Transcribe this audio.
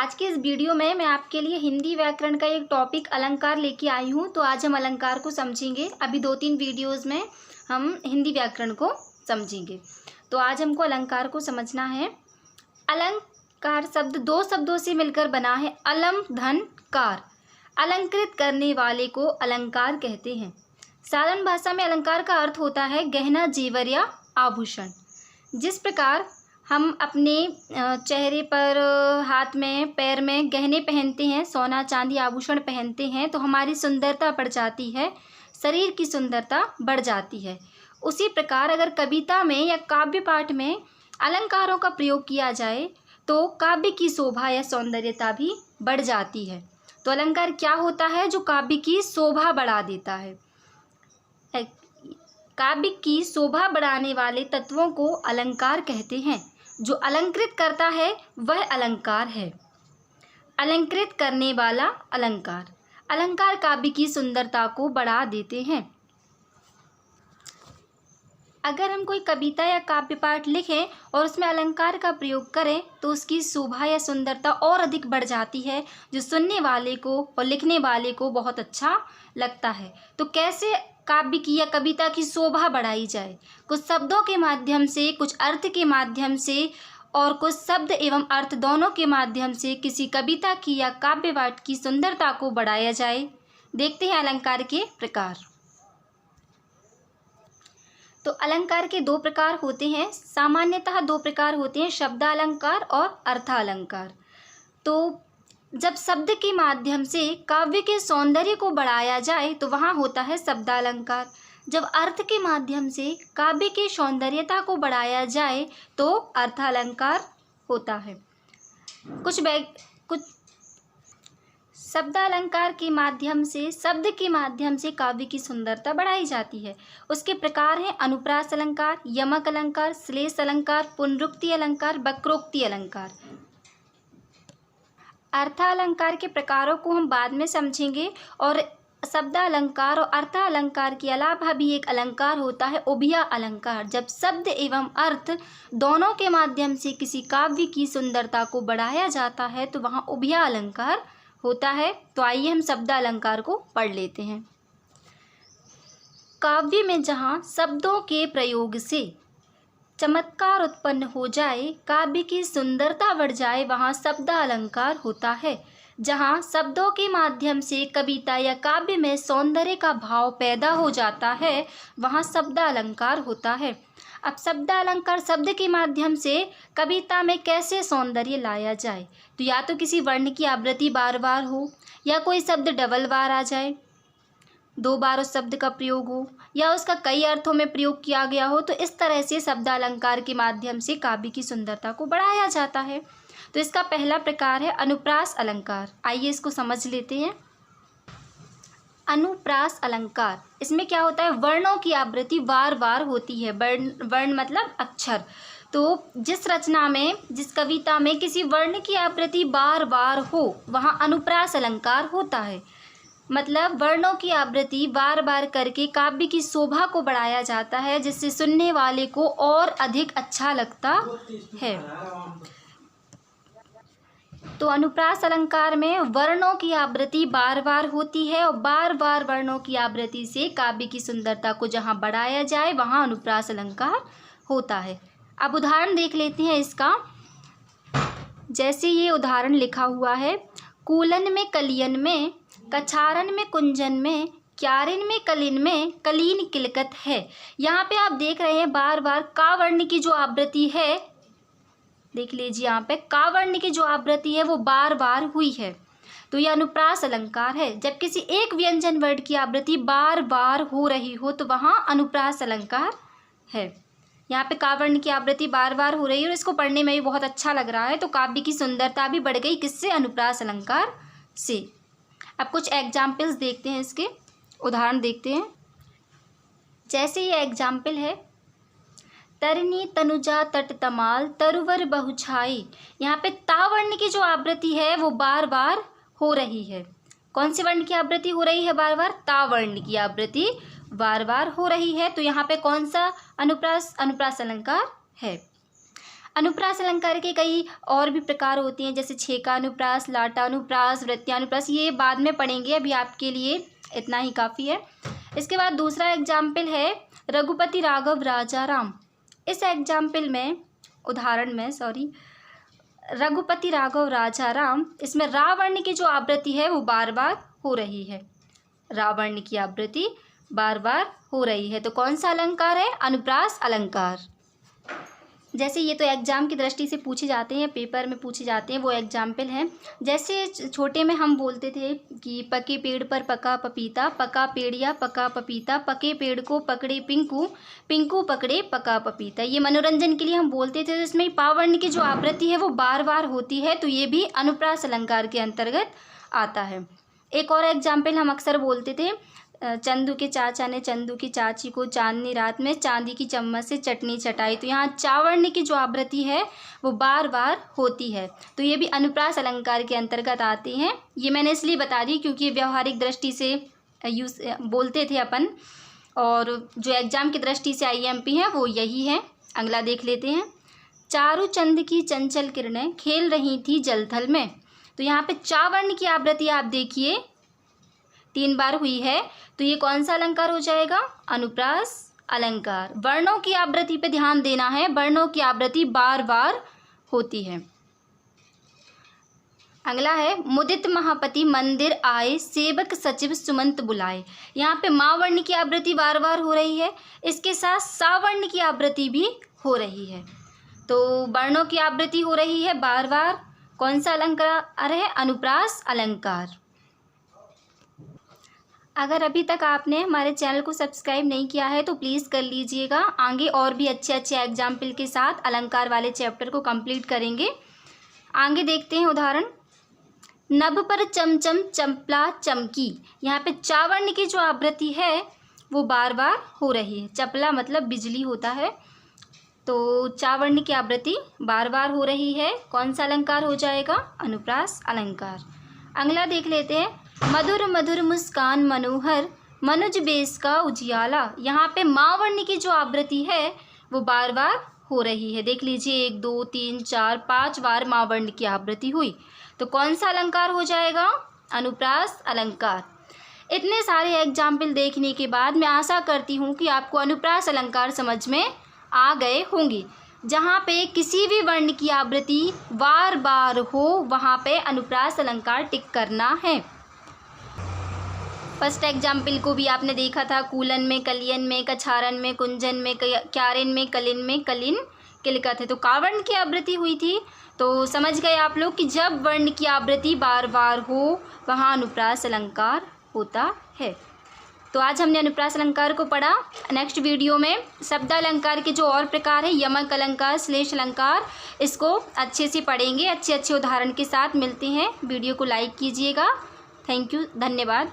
आज के इस वीडियो में मैं आपके लिए हिंदी व्याकरण का एक टॉपिक अलंकार लेके आई हूँ। तो आज हम अलंकार को समझेंगे। अभी 2-3 वीडियोस में हम हिंदी व्याकरण को समझेंगे। तो आज हमको अलंकार को समझना है। अलंकार शब्द 2 शब्दों से मिलकर बना है। अलम धन कार, अलंकृत करने वाले को अलंकार कहते हैं। साधारण भाषा में अलंकार का अर्थ होता है गहना, जेवर या आभूषण। जिस प्रकार हम अपने चेहरे पर, हाथ में, पैर में गहने पहनते हैं, सोना चांदी आभूषण पहनते हैं तो हमारी सुंदरता बढ़ जाती है, शरीर की सुंदरता बढ़ जाती है। उसी प्रकार अगर कविता में या काव्य पाठ में अलंकारों का प्रयोग किया जाए तो काव्य की शोभा या सौंदर्यता भी बढ़ जाती है। तो अलंकार क्या होता है? जो काव्य की शोभा बढ़ा देता है। काव्य की शोभा बढ़ाने वाले तत्वों को अलंकार कहते हैं। जो अलंकृत करता है वह अलंकार है। अलंकृत करने वाला अलंकार। अलंकार काव्य की सुंदरता को बढ़ा देते हैं। अगर हम कोई कविता या काव्य पाठ लिखें और उसमें अलंकार का प्रयोग करें तो उसकी शोभा या सुंदरता और अधिक बढ़ जाती है, जो सुनने वाले को और लिखने वाले को बहुत अच्छा लगता है। तो कैसे काव्य की या कविता की शोभा बढ़ाई जाए? कुछ शब्दों के माध्यम से, कुछ अर्थ के माध्यम से और कुछ शब्द एवं अर्थ दोनों के माध्यम से किसी कविता की या काव्य पाठ की सुंदरता को बढ़ाया जाए। देखते हैं अलंकार के प्रकार। तो अलंकार के 2 प्रकार होते हैं। सामान्यतः 2 प्रकार होते हैं, शब्दालंकार और अर्थालंकार। तो जब शब्द के माध्यम से काव्य के सौंदर्य को बढ़ाया जाए तो वहाँ होता है शब्दालंकार। जब अर्थ के माध्यम से काव्य की सौंदर्यता को बढ़ाया जाए तो अर्थालंकार होता है। कुछ शब्दालंकार के माध्यम से, शब्द के माध्यम से काव्य की सुंदरता बढ़ाई जाती है। उसके प्रकार हैं अनुप्रास अलंकार, यमक अलंकार, श्लेष अलंकार, पुनरुक्ति अलंकार, वक्रोक्ति अलंकार। अर्थालंकार के प्रकारों को हम बाद में समझेंगे। और शब्दालंकार और अर्थालंकार के अलावा भी एक अलंकार होता है उभय अलंकार। जब शब्द एवं अर्थ दोनों के माध्यम से किसी काव्य की सुंदरता को बढ़ाया जाता है तो वहाँ उभय अलंकार होता है। तो आइए हम शब्दालंकार को पढ़ लेते हैं। काव्य में जहाँ शब्दों के प्रयोग से चमत्कार उत्पन्न हो जाए, काव्य की सुंदरता बढ़ जाए, वहाँ शब्दालंकार होता है। जहाँ शब्दों के माध्यम से कविता या काव्य में सौंदर्य का भाव पैदा हो जाता है वहाँ शब्दालंकार होता है। अब शब्दालंकार शब्द के माध्यम से कविता में कैसे सौंदर्य लाया जाए? तो या तो किसी वर्ण की आवृत्ति बार बार हो, या कोई शब्द डबल बार आ जाए, 2 बार उस शब्द का प्रयोग हो, या उसका कई अर्थों में प्रयोग किया गया हो। तो इस तरह से शब्दालंकार के माध्यम से काव्य की सुंदरता को बढ़ाया जाता है। तो इसका पहला प्रकार है अनुप्रास अलंकार। आइए इसको समझ लेते हैं। अनुप्रास अलंकार, इसमें क्या होता है? वर्णों की आवृत्ति बार बार होती है। वर्ण मतलब अक्षर। तो जिस रचना में, जिस कविता में किसी वर्ण की आवृत्ति बार बार हो वहाँ अनुप्रास अलंकार होता है। मतलब वर्णों की आवृत्ति बार बार करके काव्य की शोभा को बढ़ाया जाता है, जिससे सुनने वाले को और अधिक अच्छा लगता है। तो अनुप्रास अलंकार में वर्णों की आवृत्ति बार बार होती है और बार बार वर्णों की आवृत्ति से काव्य की सुंदरता को जहाँ बढ़ाया जाए वहाँ अनुप्रास अलंकार होता है। अब उदाहरण देख लेते हैं इसका। जैसे ये उदाहरण लिखा हुआ है, कूलन में कलियन में, कछारन में कुंजन में, क्यारिन में कलिन में, कलीन किलकत है। यहाँ पे आप देख रहे हैं बार बार का वर्ण की जो आवृत्ति है, देख लीजिए यहाँ पे का वर्ण की जो आवृत्ति है वो बार बार हुई है। तो यह अनुप्रास अलंकार है। जब किसी एक व्यंजन वर्ड की आवृत्ति बार बार हो रही हो तो वहाँ अनुप्रास अलंकार है। यहाँ पे का वर्ण की आवृत्ति बार बार हो रही है और इसको पढ़ने में भी बहुत अच्छा लग रहा है। तो काव्य की सुंदरता भी बढ़ गई, किससे? अनुप्रास अलंकार से। अब कुछ एग्जाम्पल्स देखते हैं, इसके उदाहरण देखते हैं। जैसे ये एग्जाम्पल है, तरनी तनुजा तट तमाल तरुवर बहुछाई। यहाँ पे ता वर्ण की जो आवृत्ति है वो बार बार हो रही है। कौन से वर्ण की आवृत्ति हो रही है बार बार? ता वर्ण की आवृत्ति बार बार हो रही है। तो यहाँ पे कौन सा अनुप्रास अलंकार है? अनुप्रास अलंकार के कई और भी प्रकार होते हैं, जैसे छेकानुप्रास, लाटानुप्रास, वृत्त्यानुप्रास, ये बाद में पढ़ेंगे, अभी आपके लिए इतना ही काफ़ी है। इसके बाद दूसरा एग्जाम्पल है रघुपति राघव राजा राम। इस एग्जाम्पल में, उदाहरण में रघुपति राघव राजा राम, इसमें रावण की जो आवृत्ति है वो बार बार हो रही है। रावण की आवृत्ति बार बार हो रही है, तो कौन सा अलंकार है? अनुप्रास अलंकार। जैसे ये तो एग्जाम की दृष्टि से पूछे जाते हैं, पेपर में पूछे जाते हैं, वो एग्जाम्पल हैं। जैसे छोटे में हम बोलते थे कि पके पेड़ पर पका पपीता, पका पेड़ या पका पपीता, पके पेड़ को पकड़े पिंकू, पिंकू पकड़े पका पपीता। ये मनोरंजन के लिए हम बोलते थे। इसमें पावर्ण की जो आवृत्ति है वो बार बार होती है, तो ये भी अनुप्रास अलंकार के अंतर्गत आता है। एक और एग्जाम्पल हम अक्सर बोलते थे, चंदू के चाचा ने चंदू की चाची को चांदनी रात में चांदी की चम्मच से चटनी चटाई। तो यहाँ चावर्ण की जो आवृत्ति है वो बार बार होती है, तो ये भी अनुप्रास अलंकार के अंतर्गत आते हैं। ये मैंने इसलिए बता दी क्योंकि व्यावहारिक दृष्टि से बोलते थे अपन, और जो एग्जाम की दृष्टि से IMP है वो यही है। अगला देख लेते हैं। चारू चंद की चंचल किरणें खेल रही थी जलथल में। तो यहाँ पे चावर्ण की आवृत्ति आप देखिए 3 बार हुई है, तो ये कौन सा अलंकार हो जाएगा? अनुप्रास अलंकार। वर्णों की आवृत्ति पे ध्यान देना है, वर्णों की आवृत्ति बार बार होती है। अगला है मुदित महापति मंदिर आए, सेवक सचिव सुमंत बुलाए। यहाँ पे माँ वर्ण की आवृत्ति बार बार हो रही है, इसके साथ सावर्ण की आवृत्ति भी हो रही है, तो वर्णों की आवृत्ति हो रही है बार बार। कौन सा अलंकार है? अनुप्रास अलंकार। अगर अभी तक आपने हमारे चैनल को सब्सक्राइब नहीं किया है तो प्लीज़ कर लीजिएगा। आगे और भी अच्छे अच्छे एग्जाम्पल के साथ अलंकार वाले चैप्टर को कंप्लीट करेंगे। आगे देखते हैं उदाहरण। नभ पर चमचम चंपला चमकी। यहाँ पे चावर्ण की जो आवृत्ति है वो बार बार हो रही है। चपला मतलब बिजली होता है, तो चावर्ण की आवृत्ति बार बार हो रही है। कौन सा अलंकार हो जाएगा? अनुप्रास अलंकार। अगला देख लेते हैं। मधुर मधुर मुस्कान मनोहर, मनुज बेस का उजियाला। यहाँ पे माँ वर्ण की जो आवृत्ति है वो बार बार हो रही है। देख लीजिए 1 2 3 4 5 बार माँ वर्ण की आवृत्ति हुई, तो कौन सा अलंकार हो जाएगा? अनुप्रास अलंकार। इतने सारे एग्जाम्पल देखने के बाद मैं आशा करती हूँ कि आपको अनुप्रास अलंकार समझ में आ गए होंगे। जहाँ पे किसी भी वर्ण की आवृत्ति बार बार हो वहाँ पे अनुप्रास अलंकार टिक करना है। फर्स्ट एग्जाम्पल को भी आपने देखा था, कूलन में, कलियन में, कछारन में, कुंजन में, क्यारेन में, कलिन में, कलिन किलकत है, तो कावर्ण की आवृत्ति हुई थी। तो समझ गए आप लोग कि जब वर्ण की आवृत्ति बार बार हो वहाँ अनुप्रास अलंकार होता है। तो आज हमने अनुप्रास अलंकार को पढ़ा। नेक्स्ट वीडियो में शब्द अलंकार के जो और प्रकार है, यमक अलंकार, श्लेष अलंकार, इसको अच्छे से पढ़ेंगे। अच्छे अच्छे उदाहरण के साथ मिलते हैं। वीडियो को लाइक कीजिएगा। थैंक यू, धन्यवाद।